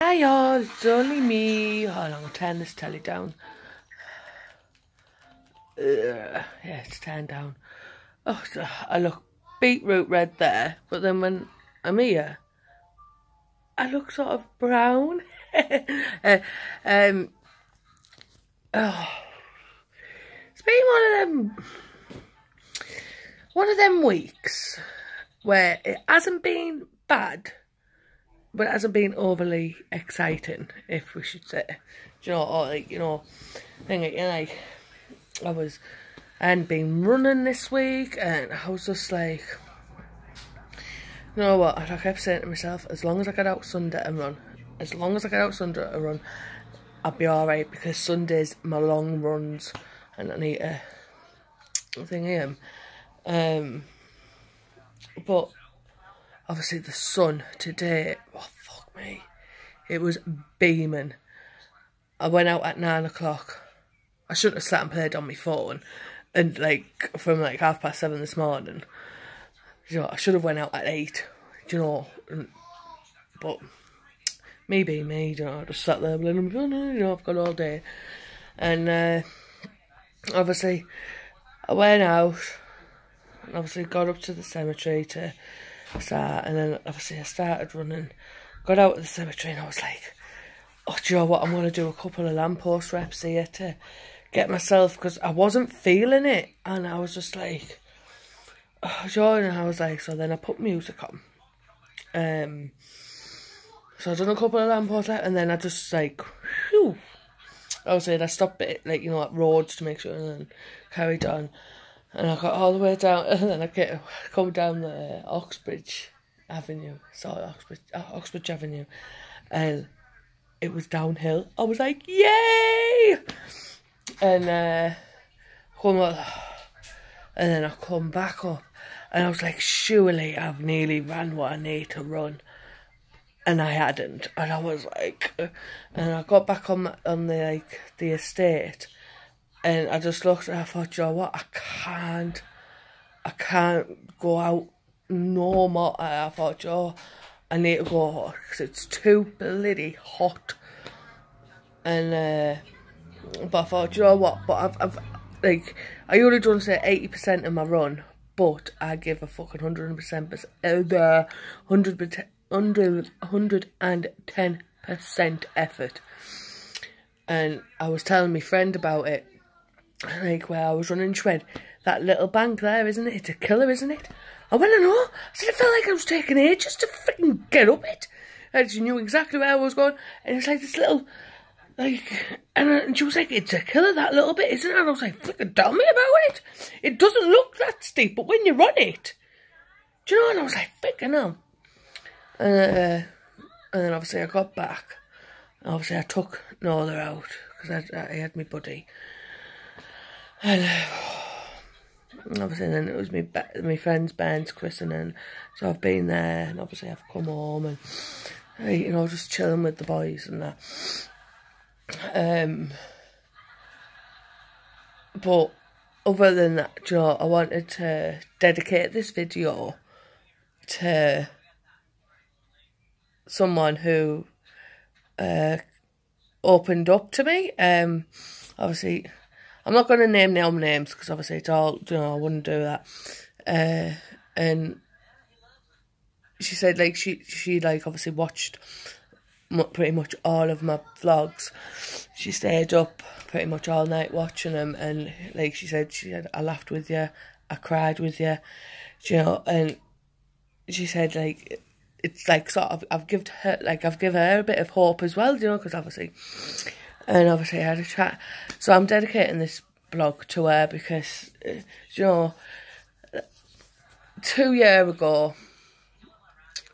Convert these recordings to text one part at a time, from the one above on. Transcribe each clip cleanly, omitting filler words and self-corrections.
Hi y'all, it's only me. Hold on, I'll turn this telly down. Yeah, it's turned down. Oh, I look beetroot red there, but then when I'm here, I look sort of brown. Oh, it's been one of them weeks where it hasn't been bad, but it hasn't been overly exciting, if we should say. Do you know, or like, you know, like I hadn't been running this week, and I was just like, you know what, I kept saying to myself, as long as I get out Sunday and run, I'll be alright, because Sunday's my long runs, and I need to thing but obviously the sun today, oh fuck me, it was beaming. I went out at 9 o'clock. I shouldn't have sat and played on my phone, and like from like 7:30 this morning. You know, I should have went out at 8. You know, but me being me, you know, I just sat there playing on my phone. You know, I've got all day, and obviously I went out. And obviously got up to the cemetery to start, and then obviously I started running. Got out of the cemetery and I was like, oh, do you know what, I'm going to do a couple of lamppost reps here to get myself, because I wasn't feeling it, and I was just like, oh, and I was like, so then I put music on. So I done a couple of lamppost reps, and then I just like, whew. Obviously I stopped it, like, you know, at roads to make sure, and then carried on. And I got all the way down, and then I come down the Oxbridge Avenue, Oxbridge Avenue, and it was downhill. I was like, yay! And then I come back up, and I was like, surely I've nearly ran what I need to run, and I hadn't. And I was like, and I got back on the estate. And I just looked and I thought, you know what, I can't go out no more. I thought, I need to go because it's too bloody hot. And, but I thought, you know what, but I've like, I only done say 80% of my run, but I give a fucking 110% effort. And I was telling my friend about it. Like, where I was running, she went, that little bank there, isn't it? It's a killer, isn't it? I went, I know. I said, it felt like I was taking ages to freaking get up it. And she knew exactly where I was going. And it's like this little, like, and she was like, it's a killer, that little bit, isn't it? And I was like, freaking tell me about it. It doesn't look that steep, but when you run it, do you know? And I was like, freaking hell. And then obviously I got back. And obviously I took Nola out, because I had my buddy. And obviously then it was my friend's Ben's christening, so I've been there, and obviously I've come home and, you know, just chilling with the boys and that. But other than that, you know, I wanted to dedicate this video to someone who opened up to me. Obviously, I'm not going to name names, because obviously it's all, you know, I wouldn't do that. And she said, like, she like, obviously watched pretty much all of my vlogs. She stayed up pretty much all night watching them, and, like, she said, I laughed with you, I cried with you, you know, and she said, like, it's like, sort of, I've given her a bit of hope as well, you know, because obviously... And obviously I had a chat. So I'm dedicating this blog to her because, you know, 2 years ago,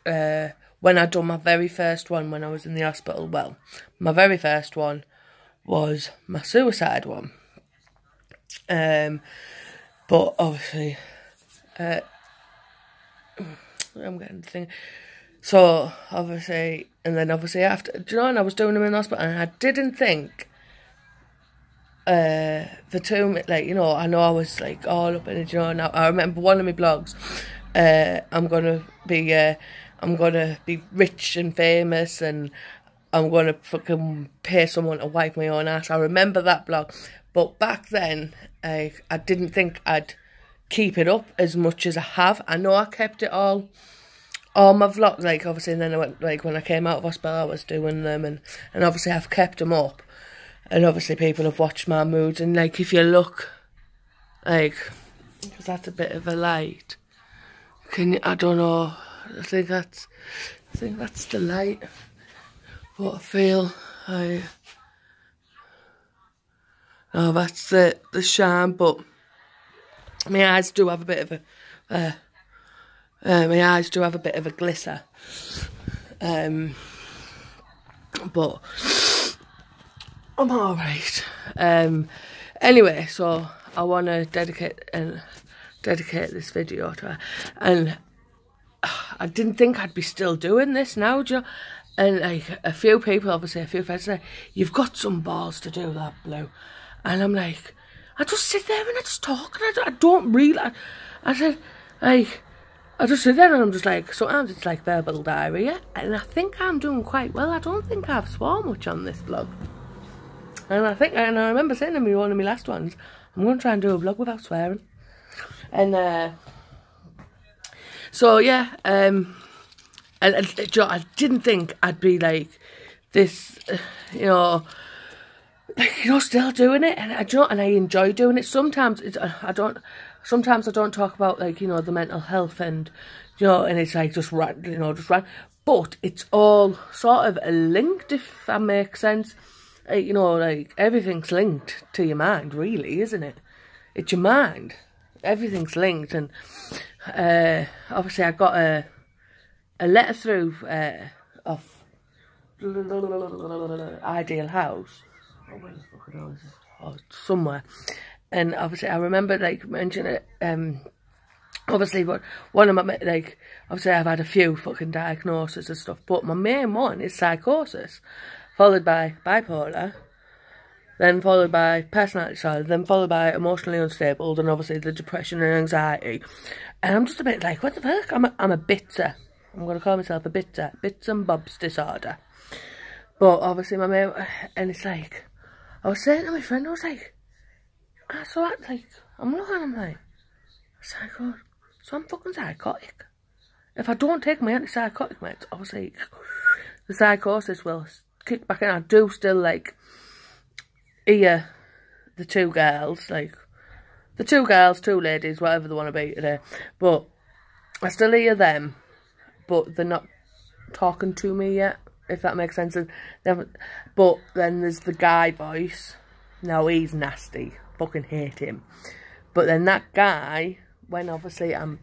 when I done my very first one when I was in the hospital, well, my very first one was my suicide one. But obviously, I'm getting the thing. So, obviously, and then obviously after, do you know, and I was doing them in the hospital, and I didn't think, for 2 minutes, like, you know, I know I was, like, all up in it, you know, and I remember one of my blogs, I'm gonna be rich and famous, and I'm going to fucking pay someone to wipe my own ass. I remember that vlog. But back then, I didn't think I'd keep it up as much as I have. I know I kept it all my vlogs, like, obviously, and then I went, like, when I came out of hospital, I was doing them, and obviously I've kept them up, and obviously people have watched my moods, and, like, if you look, like, because that's a bit of a light, can you, I don't know, I think that's the light, what I feel, oh, that's the shine, but my eyes do have a bit of a, my eyes do have a bit of a glitter, but I'm alright. Anyway, so I want to dedicate this video to her, and I didn't think I'd be still doing this now, Joe. And like a few people, obviously a few friends say, "You've got some balls to do that, Blue," and I'm like, I just sit there and I just talk, and I don't really. I said, like. I just sit there and I'm just like, sometimes it's like verbal diarrhea, and I think I'm doing quite well. I don't think I've swore much on this vlog. And I remember saying in one of my last ones, I'm going to try and do a vlog without swearing. And, so yeah, I didn't think I'd be like this, still doing it, and I enjoy doing it. Sometimes Sometimes I don't talk about, like, the mental health and, and it's like just right, but it's all sort of linked, if that makes sense. Like everything's linked to your mind, really, isn't it? It's your mind. Everything's linked, and obviously I got a letter through off Ideal House. Oh, where the fuck is it? Oh, somewhere. And obviously, I remember, like, mentioning it, obviously, but one of my, like, obviously I've had a few fucking diagnoses and stuff, but my main one is psychosis, followed by bipolar, then followed by personality disorder, then followed by emotionally unstable, and obviously the depression and anxiety. And I'm just a bit like, what the fuck? I'm a bitter. I'm going to call myself a bitter. Bits and bobs disorder. But obviously my main, and it's like, I was saying to my friend, I was like, so I'm looking at him like, psycho, so I'm fucking psychotic. If I don't take my antipsychotic meds, obviously the psychosis will kick back in. I do still, like, hear the two girls, two ladies, whatever they want to be today, but I still hear them, but they're not talking to me yet, if that makes sense. And but then there's the guy voice. Now he's nasty. Fucking hate him. But then that guy, when obviously I'm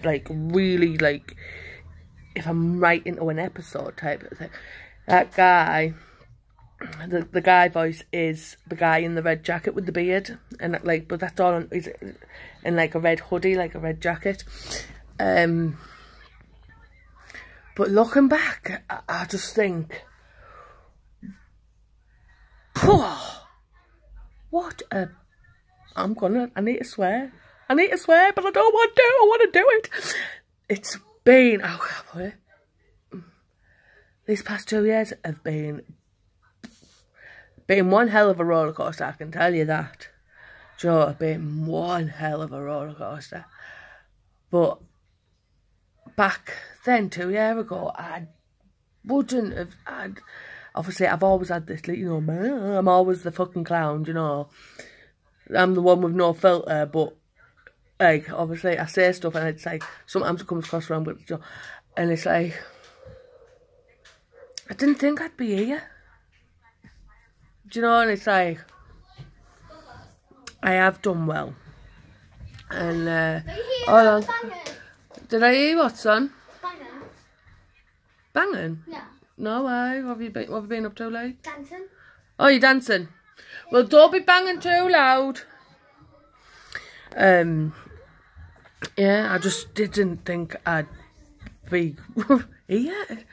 like really, like, if I'm right into an episode type of thing, that guy, the guy voice is the guy in the red jacket with the beard, and like, but that's all he's in like a red hoodie, like a red jacket. But looking back, I just think, what a, I need to swear, but I don't want to, I want to do it. It's been, these past 2 years have been one hell of a roller coaster, I can tell you that. Joe, it's been one hell of a roller coaster. But back then, 2 years ago, I wouldn't have, obviously I've always had this, I'm always the fucking clown, I'm the one with no filter, but, like, obviously I say stuff and it's like, sometimes it comes across wrong, but, and it's like, I didn't think I'd be here. And it's like, I have done well. And, hold on. Did I hear what, son? Banging? Yeah. No way. What have you been up to, like? Dancing. Oh, you're dancing? Well, don't be banging too loud. Yeah, I just didn't think I'd be here.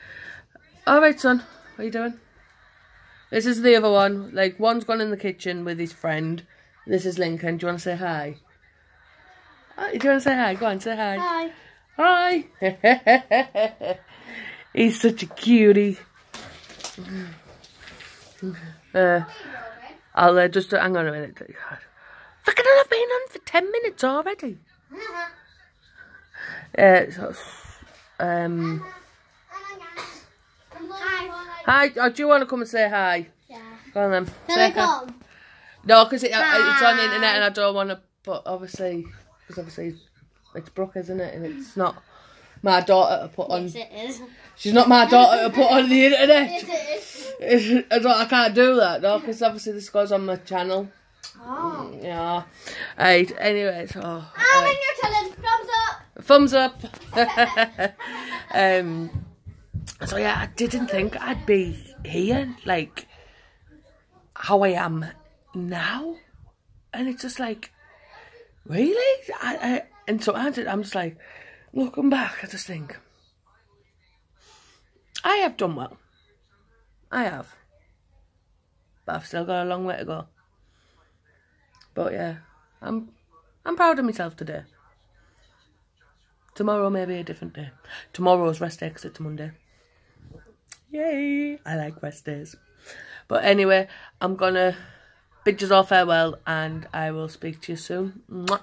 Alright, son. What are you doing? This is the other one. Like, one's gone in the kitchen with his friend. This is Lincoln. Do you want to say hi? Oh, do you want to say hi? Go on, say hi. Hi. Hi. He's such a cutie. I'll just hang on a minute. Fucking hell, I've been on for 10 minutes already. Hi. Oh, do you want to come and say hi? Yeah. Go on then. Can I come? No, because it's on the internet and I don't want to. But obviously, it's Brooke, isn't it? And it's not my daughter to put on. Yes, it is. She's not my daughter to put on the internet. Yes, it is. I can't do that, no, because obviously this goes on my channel. Oh. Yeah. Right, anyway, so... when you're telling, thumbs up! Thumbs up! So yeah, I didn't think I'd be here, like, how I am now. And it's just like, really? And so I'm just like, looking back, I just think, I have done well. I have. But I've still got a long way to go. But yeah, I'm proud of myself today. Tomorrow may be a different day. Tomorrow's rest day because it's Monday. Yay! I like rest days. But anyway, I'm gonna bid you all farewell and I will speak to you soon. Mwah.